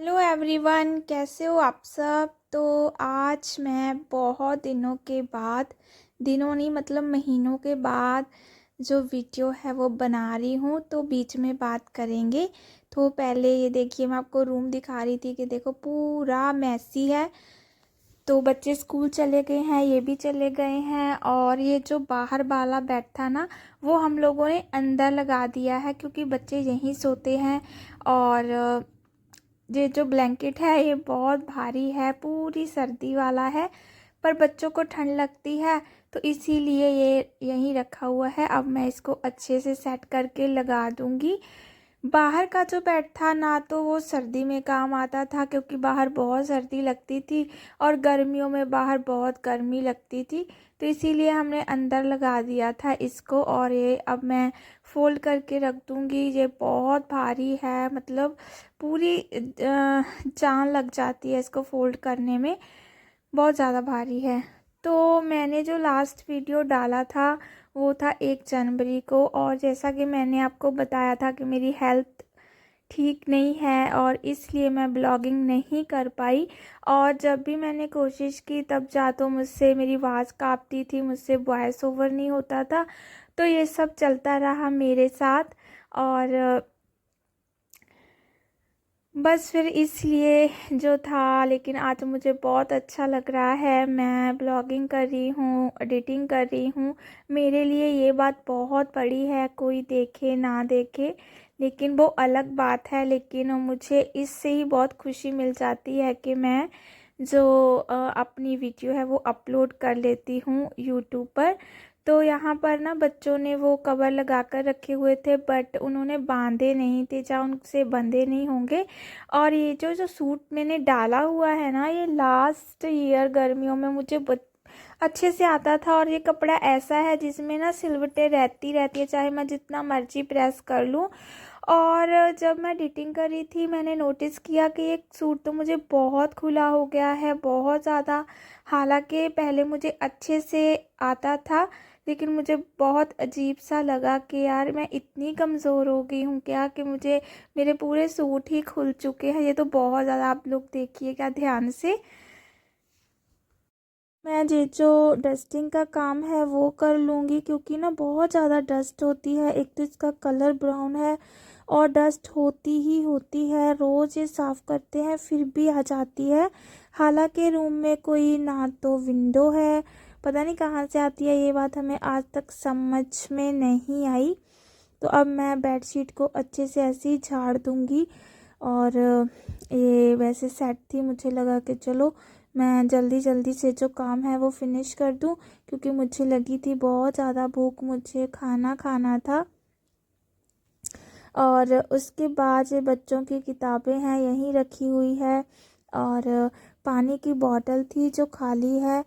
Hello everyone, कैसे हो आप सब। तो आज मैं बहुत दिनों के बाद, दिनों नहीं मतलब महीनों के बाद जो वीडियो है वो बना रही हूँ। तो बीच में बात करेंगे। तो पहले ये देखिए, मैं आपको रूम दिखा रही थी कि देखो पूरा मैसी है। तो बच्चे स्कूल चले गए हैं, ये भी चले गए हैं। और ये जो बाहर वाला बेड था ना, वो हम लोगों ने अंदर लगा दिया है क्योंकि बच्चे यहीं सोते हैं। और ये जो ब्लैंकेट है ये बहुत भारी है, पूरी सर्दी वाला है, पर बच्चों को ठंड लगती है तो इसीलिए ये यहीं रखा हुआ है। अब मैं इसको अच्छे से सेट करके लगा दूंगी। बाहर का जो बेड था ना, तो वो सर्दी में काम आता था क्योंकि बाहर बहुत सर्दी लगती थी और गर्मियों में बाहर बहुत गर्मी लगती थी। तो इसीलिए हमने अंदर लगा दिया था इसको। और ये अब मैं फोल्ड करके रख दूंगी। ये बहुत भारी है, मतलब पूरी जान लग जाती है इसको फोल्ड करने में, बहुत ज़्यादा भारी है। तो मैंने जो लास्ट वीडियो डाला था वो था 1 जनवरी को। और जैसा कि मैंने आपको बताया था कि मेरी हेल्थ ठीक नहीं है और इसलिए मैं ब्लॉगिंग नहीं कर पाई। और जब भी मैंने कोशिश की तब जा तो मुझसे मेरी आवाज़ काँपती थी, मुझसे वॉइस ओवर नहीं होता था। तो ये सब चलता रहा मेरे साथ। और बस फिर इसलिए जो था, लेकिन आज मुझे बहुत अच्छा लग रहा है। मैं ब्लॉगिंग कर रही हूँ, एडिटिंग कर रही हूँ। मेरे लिए ये बात बहुत बड़ी है, कोई देखे ना देखे लेकिन वो अलग बात है। लेकिन मुझे इससे ही बहुत खुशी मिल जाती है कि मैं जो अपनी वीडियो है वो अपलोड कर लेती हूँ यूट्यूब पर। तो यहाँ पर ना बच्चों ने वो कवर लगा कर रखे हुए थे, बट उन्होंने बांधे नहीं थे, या उनसे बंधे नहीं होंगे। और ये जो जो सूट मैंने डाला हुआ है ना, ये लास्ट ईयर गर्मियों में मुझे अच्छे से आता था। और ये कपड़ा ऐसा है जिसमें ना सिलवटें रहती रहती है, चाहे मैं जितना मर्जी प्रेस कर लूँ। और जब मैं एडिटिंग कर रही थी मैंने नोटिस किया कि एक सूट तो मुझे बहुत खुला हो गया है, बहुत ज़्यादा। हालांकि पहले मुझे अच्छे से आता था, लेकिन मुझे बहुत अजीब सा लगा कि यार मैं इतनी कमज़ोर हो गई हूँ क्या, कि मुझे मेरे पूरे सूट ही खुल चुके हैं। ये तो बहुत ज़्यादा, आप लोग देखिएगा ध्यान से। मैं ये जो डस्टिंग का काम है वो कर लूँगी क्योंकि ना बहुत ज़्यादा डस्ट होती है। एक तो इसका कलर ब्राउन है और डस्ट होती ही होती है, रोज़ ये साफ़ करते हैं फिर भी आ जाती है। हालांकि रूम में कोई ना तो विंडो है, पता नहीं कहाँ से आती है, ये बात हमें आज तक समझ में नहीं आई। तो अब मैं बेडशीट को अच्छे से ऐसे ही झाड़ दूँगी। और ये वैसे सेट थी, मुझे लगा कि चलो मैं जल्दी जल्दी से जो काम है वो फिनिश कर दूं क्योंकि मुझे लगी थी बहुत ज़्यादा भूख, मुझे खाना खाना था। और उसके बाद ये बच्चों की किताबें हैं यहीं रखी हुई है। और पानी की बोतल थी जो खाली है।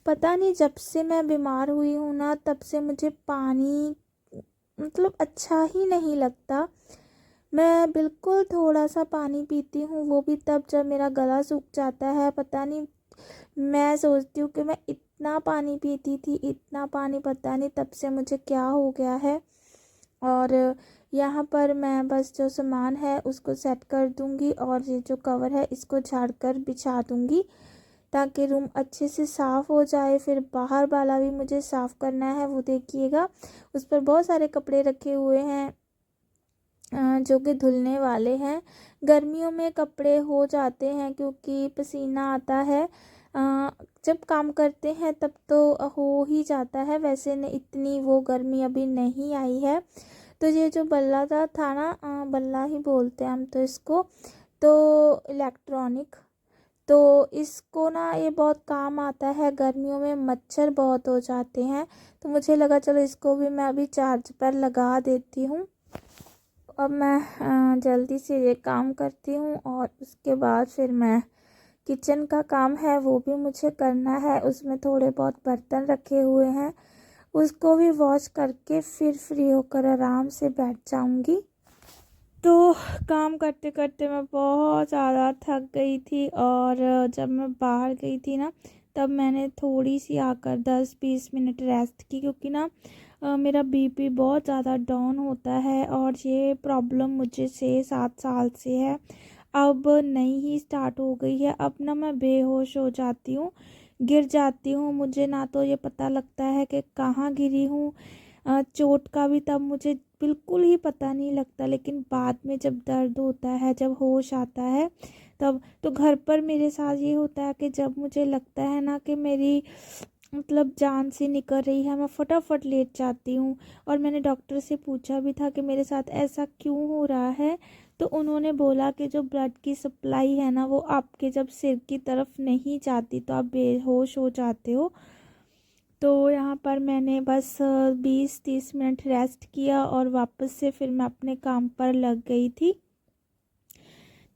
पता नहीं, जब से मैं बीमार हुई हूँ ना तब से मुझे पानी मतलब अच्छा ही नहीं लगता। मैं बिल्कुल थोड़ा सा पानी पीती हूँ, वो भी तब जब मेरा गला सूख जाता है। पता नहीं, मैं सोचती हूँ कि मैं इतना पानी पीती थी, इतना पानी, पता नहीं तब से मुझे क्या हो गया है। और यहाँ पर मैं बस जो सामान है उसको सेट कर दूँगी और ये जो कवर है इसको झाड़ कर बिछा दूँगी ताकि रूम अच्छे से साफ़ हो जाए। फिर बाहर वाला भी मुझे साफ़ करना है, वो देखिएगा उस पर बहुत सारे कपड़े रखे हुए हैं जो कि धुलने वाले हैं। गर्मियों में कपड़े हो जाते हैं क्योंकि पसीना आता है। जब काम करते हैं तब तो हो ही जाता है, वैसे इतनी वो गर्मी अभी नहीं आई है। तो ये जो बल्ला था ना, बल्ला ही बोलते हैं हम तो इसको, तो इलेक्ट्रॉनिक, तो इसको ना ये बहुत काम आता है। गर्मियों में मच्छर बहुत हो जाते हैं तो मुझे लगा चलो इसको भी मैं अभी चार्ज पर लगा देती हूँ। अब मैं जल्दी से ये काम करती हूँ और उसके बाद फिर मैं किचन का काम है वो भी मुझे करना है। उसमें थोड़े बहुत बर्तन रखे हुए हैं, उसको भी वॉश करके फिर फ्री होकर आराम से बैठ जाऊँगी। तो काम करते करते मैं बहुत ज़्यादा थक गई थी। और जब मैं बाहर गई थी ना तब मैंने थोड़ी सी आकर 10-20 मिनट रेस्ट की क्योंकि ना मेरा बीपी बहुत ज़्यादा डाउन होता है और ये प्रॉब्लम मुझे 6-7 साल से है। अब नहीं ही स्टार्ट हो गई है। अब ना मैं बेहोश हो जाती हूँ, गिर जाती हूँ। मुझे ना तो ये पता लगता है कि कहाँ गिरी हूँ, चोट का भी तब मुझे बिल्कुल ही पता नहीं लगता। लेकिन बाद में जब दर्द होता है, जब होश आता है, तब तो घर पर मेरे साथ ये होता है कि जब मुझे लगता है ना कि मेरी मतलब जान सी निकल रही है, मैं फटाफट लेट जाती हूँ। और मैंने डॉक्टर से पूछा भी था कि मेरे साथ ऐसा क्यों हो रहा है, तो उन्होंने बोला कि जो ब्लड की सप्लाई है ना, वो आपके जब सिर की तरफ नहीं जाती तो आप बेहोश हो जाते हो। तो यहाँ पर मैंने बस 20-30 मिनट रेस्ट किया और वापस से फिर मैं अपने काम पर लग गई थी।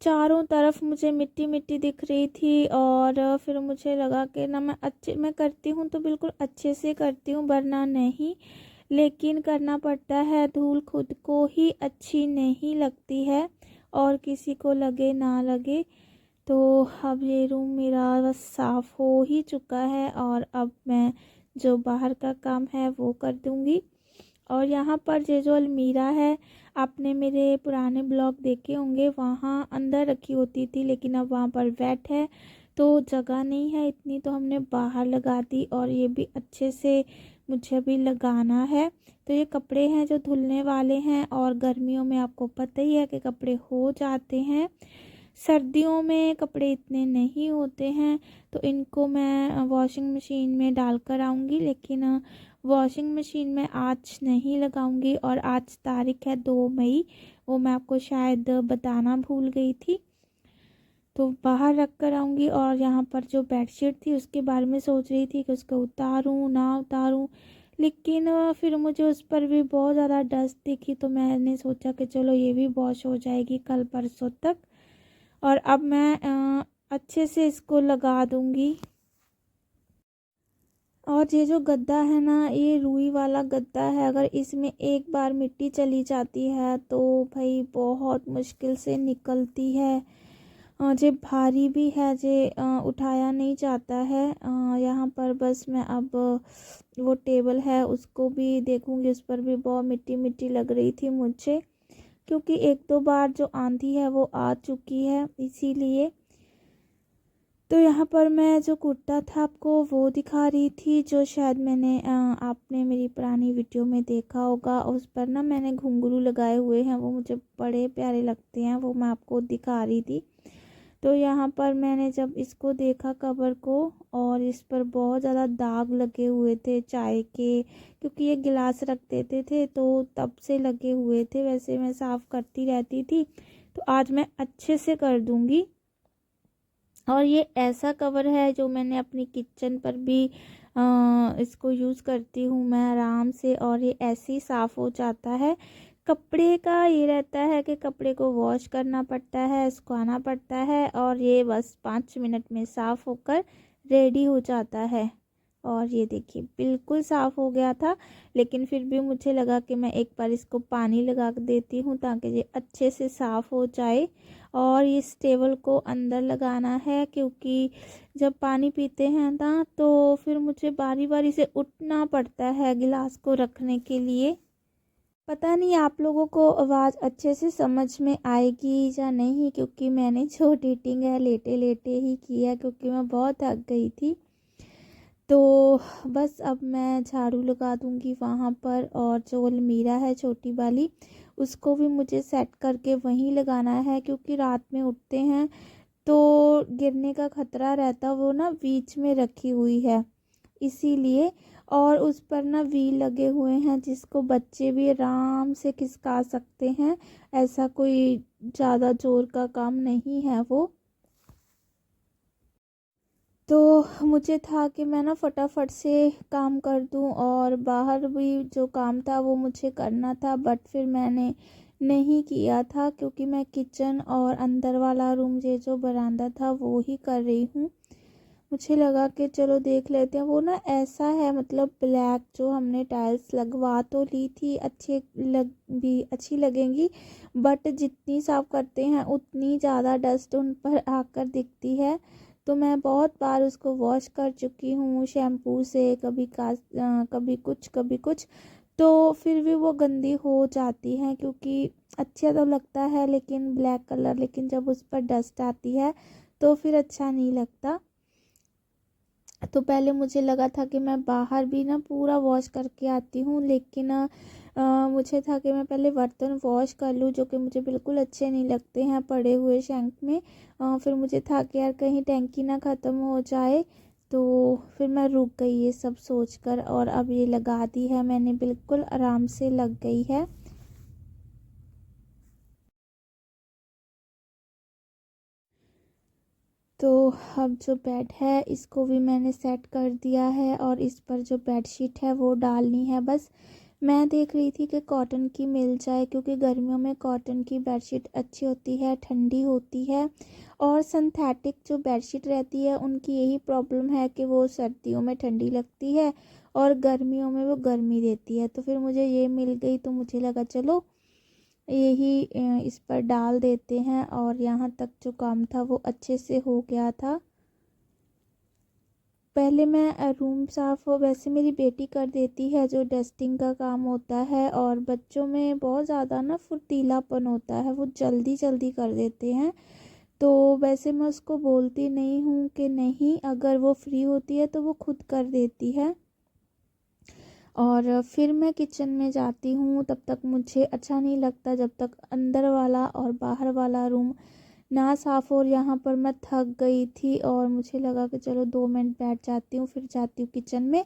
चारों तरफ मुझे मिट्टी मिट्टी दिख रही थी और फिर मुझे लगा कि ना मैं करती हूँ तो बिल्कुल अच्छे से करती हूँ, वरना नहीं। लेकिन करना पड़ता है, धूल खुद को ही अच्छी नहीं लगती है और किसी को लगे ना लगे। तो अब ये रूम मेरा बस साफ़ हो ही चुका है और अब मैं जो बाहर का काम है वो कर दूँगी। और यहाँ पर ये जो अलमीरा है, आपने मेरे पुराने ब्लॉग देखे होंगे, वहाँ अंदर रखी होती थी, लेकिन अब वहाँ पर वेट है तो जगह नहीं है इतनी, तो हमने बाहर लगा दी। और ये भी अच्छे से मुझे अभी लगाना है। तो ये कपड़े हैं जो धुलने वाले हैं, और गर्मियों में आपको पता ही है कि कपड़े हो जाते हैं, सर्दियों में कपड़े इतने नहीं होते हैं। तो इनको मैं वॉशिंग मशीन में डाल कर आऊँगी, लेकिन वॉशिंग मशीन में आज नहीं लगाऊंगी। और आज तारीख है 2 मई, वो मैं आपको शायद बताना भूल गई थी। तो बाहर रख कर आऊँगी। और यहाँ पर जो बेडशीट थी उसके बारे में सोच रही थी कि उसको उतारूँ ना उतारूँ, लेकिन फिर मुझे उस पर भी बहुत ज़्यादा डस्ट दिखी, तो मैंने सोचा कि चलो ये भी वॉश हो जाएगी कल परसों तक। और अब मैं अच्छे से इसको लगा दूँगी। और ये जो गद्दा है ना, ये रुई वाला गद्दा है, अगर इसमें एक बार मिट्टी चली जाती है तो भाई बहुत मुश्किल से निकलती है। ये भारी भी है, ये उठाया नहीं जाता है। यहाँ पर बस मैं अब वो टेबल है उसको भी देखूँगी, उस पर भी बहुत मिट्टी मिट्टी लग रही थी मुझे, क्योंकि 1-2 बार जो आंधी है वो आ चुकी है, इसीलिए। तो यहाँ पर मैं जो कुर्ता था आपको वो दिखा रही थी, जो शायद आपने मेरी पुरानी वीडियो में देखा होगा। उस पर ना मैंने घुंघरू लगाए हुए हैं, वो मुझे बड़े प्यारे लगते हैं, वो मैं आपको दिखा रही थी। तो यहाँ पर मैंने जब इसको देखा कवर को, और इस पर बहुत ज़्यादा दाग लगे हुए थे चाय के, क्योंकि ये गिलास रख देते थे तो तब से लगे हुए थे। वैसे मैं साफ़ करती रहती थी, तो आज मैं अच्छे से कर दूँगी। और ये ऐसा कवर है जो मैंने अपनी किचन पर भी इसको यूज़ करती हूँ मैं आराम से, और ये ऐसे ही साफ़ हो जाता है। कपड़े का ये रहता है कि कपड़े को वॉश करना पड़ता है, सुखाना पड़ता है, और ये बस 5 मिनट में साफ़ होकर रेडी हो जाता है। और ये देखिए बिल्कुल साफ़ हो गया था, लेकिन फिर भी मुझे लगा कि मैं एक बार इसको पानी लगा देती हूँ ताकि ये अच्छे से साफ़ हो जाए। और इस टेबल को अंदर लगाना है, क्योंकि जब पानी पीते हैं ना तो फिर मुझे बारी बारी से उठना पड़ता है गिलास को रखने के लिए। पता नहीं आप लोगों को आवाज़ अच्छे से समझ में आएगी या नहीं, क्योंकि मैंने जो एडिटिंग है लेटे लेटे ही की है, क्योंकि मैं बहुत थक गई थी। तो बस अब मैं झाड़ू लगा दूंगी वहाँ पर, और जो अलमीरा है छोटी वाली उसको भी मुझे सेट करके वहीं लगाना है, क्योंकि रात में उठते हैं तो गिरने का खतरा रहता, वो ना बीच में रखी हुई है इसीलिए। और उस पर ना व्हील लगे हुए हैं जिसको बच्चे भी आराम से खिसका सकते हैं, ऐसा कोई ज़्यादा जोर का काम नहीं है वो। तो मुझे था कि मैं ना फटाफट से काम कर दूं, और बाहर भी जो काम था वो मुझे करना था, बट फिर मैंने नहीं किया था, क्योंकि मैं किचन और अंदर वाला रूम, ये जो बरामदा था वो ही कर रही हूँ। मुझे लगा कि चलो देख लेते हैं। वो ना ऐसा है, मतलब ब्लैक जो हमने टाइल्स लगवा तो ली थी, अच्छी लगेंगी, बट जितनी साफ़ करते हैं उतनी ज़्यादा डस्ट उन पर आकर दिखती है। तो मैं बहुत बार उसको वॉश कर चुकी हूँ शैम्पू से, कभी कभी कुछ कभी कुछ। तो फिर भी वो गंदी हो जाती हैं, क्योंकि अच्छा तो लगता है लेकिन ब्लैक कलर, लेकिन जब उस पर डस्ट आती है तो फिर अच्छा नहीं लगता। तो पहले मुझे लगा था कि मैं बाहर भी ना पूरा वॉश करके आती हूँ, लेकिन मुझे था कि मैं पहले बर्तन वॉश कर लूँ, जो कि मुझे बिल्कुल अच्छे नहीं लगते हैं पड़े हुए सिंक में। फिर मुझे था कि यार कहीं टैंकी ना ख़त्म हो जाए, तो फिर मैं रुक गई ये सब सोचकर, और अब ये लगा दी है मैंने, बिल्कुल आराम से लग गई है। तो अब जो बेड है इसको भी मैंने सेट कर दिया है, और इस पर जो बेडशीट है वो डालनी है बस। मैं देख रही थी कि कॉटन की मिल जाए, क्योंकि गर्मियों में कॉटन की बेडशीट अच्छी होती है, ठंडी होती है। और सिंथेटिक जो बेडशीट रहती है उनकी यही प्रॉब्लम है कि वो सर्दियों में ठंडी लगती है और गर्मियों में वो गर्मी देती है। तो फिर मुझे ये मिल गई, तो मुझे लगा चलो यही इस पर डाल देते हैं, और यहाँ तक जो काम था वो अच्छे से हो गया था। पहले मैं रूम साफ़ हो, वैसे मेरी बेटी कर देती है जो डस्टिंग का काम होता है, और बच्चों में बहुत ज़्यादा ना फुर्तीलापन होता है, वो जल्दी जल्दी कर देते हैं। तो वैसे मैं उसको बोलती नहीं हूँ कि नहीं, अगर वो फ्री होती है तो वो खुद कर देती है। और फिर मैं किचन में जाती हूँ, तब तक मुझे अच्छा नहीं लगता जब तक अंदर वाला और बाहर वाला रूम ना साफ़ हो। और यहाँ पर मैं थक गई थी और मुझे लगा कि चलो 2 मिनट बैठ जाती हूँ, फिर जाती हूँ किचन में।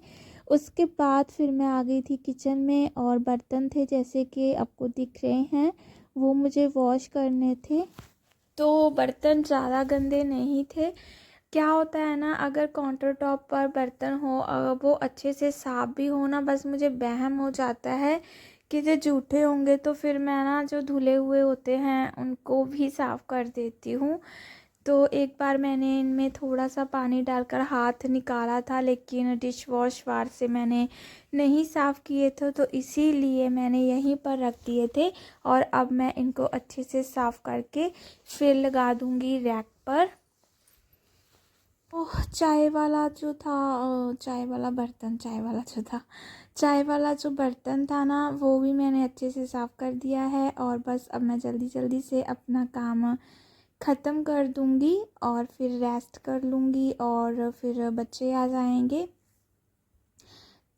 उसके बाद फिर मैं आ गई थी किचन में, और बर्तन थे जैसे कि आपको दिख रहे हैं, वो मुझे वॉश करने थे। तो बर्तन ज़्यादा गंदे नहीं थे। क्या होता है ना, अगर काउंटर टॉप पर बर्तन हो, वो अच्छे से साफ़ भी हो ना, बस मुझे वहम हो जाता है कि जो जूठे होंगे, तो फिर मैं ना जो धुले हुए होते हैं उनको भी साफ़ कर देती हूँ। तो एक बार मैंने इनमें थोड़ा सा पानी डालकर हाथ निकाला था, लेकिन डिश वॉश बार से मैंने नहीं साफ़ किए थे, तो इसीलिए मैंने यहीं पर रख दिए थे। और अब मैं इनको अच्छे से साफ़ करके फिर लगा दूँगी रैक पर। ओह, चाय वाला जो था, चाय वाला जो बर्तन था ना, वो भी मैंने अच्छे से साफ़ कर दिया है। और बस अब मैं जल्दी जल्दी से अपना काम ख़त्म कर दूँगी और फिर रेस्ट कर लूँगी, और फिर बच्चे आ जाएंगे।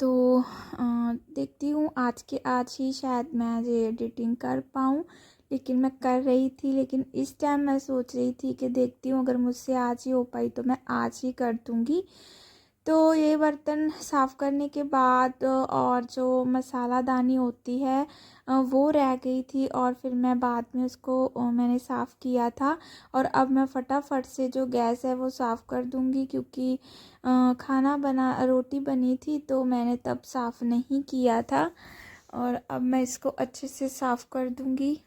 तो देखती हूँ आज के आज ही शायद मैं ये एडिटिंग कर पाऊँ, लेकिन मैं कर रही थी, लेकिन इस टाइम मैं सोच रही थी कि देखती हूँ अगर मुझसे आज ही हो पाई तो मैं आज ही कर दूँगी। तो ये बर्तन साफ़ करने के बाद और जो मसालादानी होती है वो रह गई थी, और फिर मैं बाद में उसको मैंने साफ़ किया था। और अब मैं फटाफट से जो गैस है वो साफ़ कर दूँगी, क्योंकि रोटी बनी थी तो मैंने तब साफ़ नहीं किया था। और अब मैं इसको अच्छे से साफ़ कर दूँगी।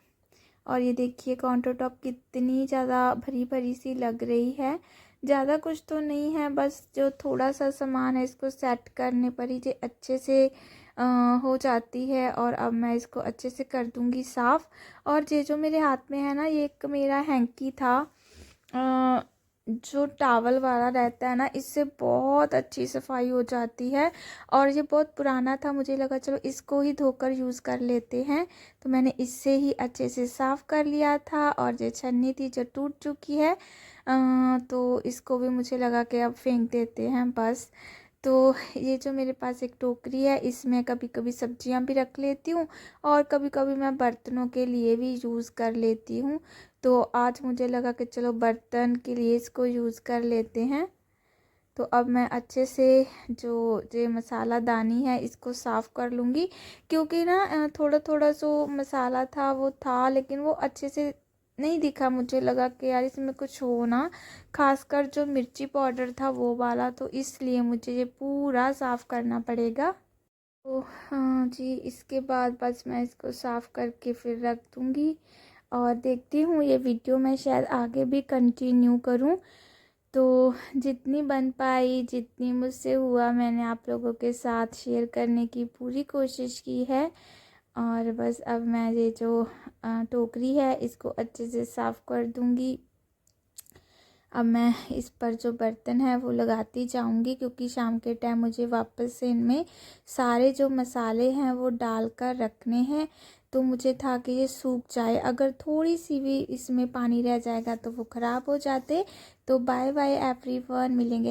और ये देखिए काउंटर टॉप कितनी ज़्यादा भरी भरी सी लग रही है। ज़्यादा कुछ तो नहीं है, बस जो थोड़ा सा सामान है इसको सेट करने पर ही ये अच्छे से हो जाती है। और अब मैं इसको अच्छे से कर दूंगी साफ़। और ये जो मेरे हाथ में है ना, ये एक मेरा हैंकी था, जो टावल वाला रहता है ना, इससे बहुत अच्छी सफाई हो जाती है। और ये बहुत पुराना था, मुझे लगा चलो इसको ही धोकर यूज़ कर लेते हैं, तो मैंने इससे ही अच्छे से साफ़ कर लिया था। और जो छन्नी थी जो टूट चुकी है, तो इसको भी मुझे लगा कि अब फेंक देते हैं बस। तो ये जो मेरे पास एक टोकरी है, इसमें कभी कभी सब्जियां भी रख लेती हूँ, और कभी कभी मैं बर्तनों के लिए भी यूज़ कर लेती हूँ। तो आज मुझे लगा कि चलो बर्तन के लिए इसको यूज़ कर लेते हैं। तो अब मैं अच्छे से जो ये मसाला दानी है इसको साफ़ कर लूँगी, क्योंकि ना थोड़ा थोड़ा जो मसाला था वो था, लेकिन वो अच्छे से नहीं दिखा। मुझे लगा कि यार इसमें कुछ हो ना, खासकर जो मिर्ची पाउडर था वो वाला, तो इसलिए मुझे ये पूरा साफ़ करना पड़ेगा। तो हाँ जी, इसके बाद बस मैं इसको साफ़ करके फिर रख दूँगी, और देखती हूँ ये वीडियो मैं शायद आगे भी कंटिन्यू करूँ। तो जितनी बन पाई, जितनी मुझसे हुआ, मैंने आप लोगों के साथ शेयर करने की पूरी कोशिश की है। और बस अब मैं ये जो टोकरी है इसको अच्छे से साफ़ कर दूँगी। अब मैं इस पर जो बर्तन है वो लगाती जाऊंगी, क्योंकि शाम के टाइम मुझे वापस से इनमें सारे जो मसाले हैं वो डालकर रखने हैं। तो मुझे था कि ये सूख जाए, अगर थोड़ी सी भी इसमें पानी रह जाएगा तो वो ख़राब हो जाते। तो बाय बाय एवरीवन, मिलेंगे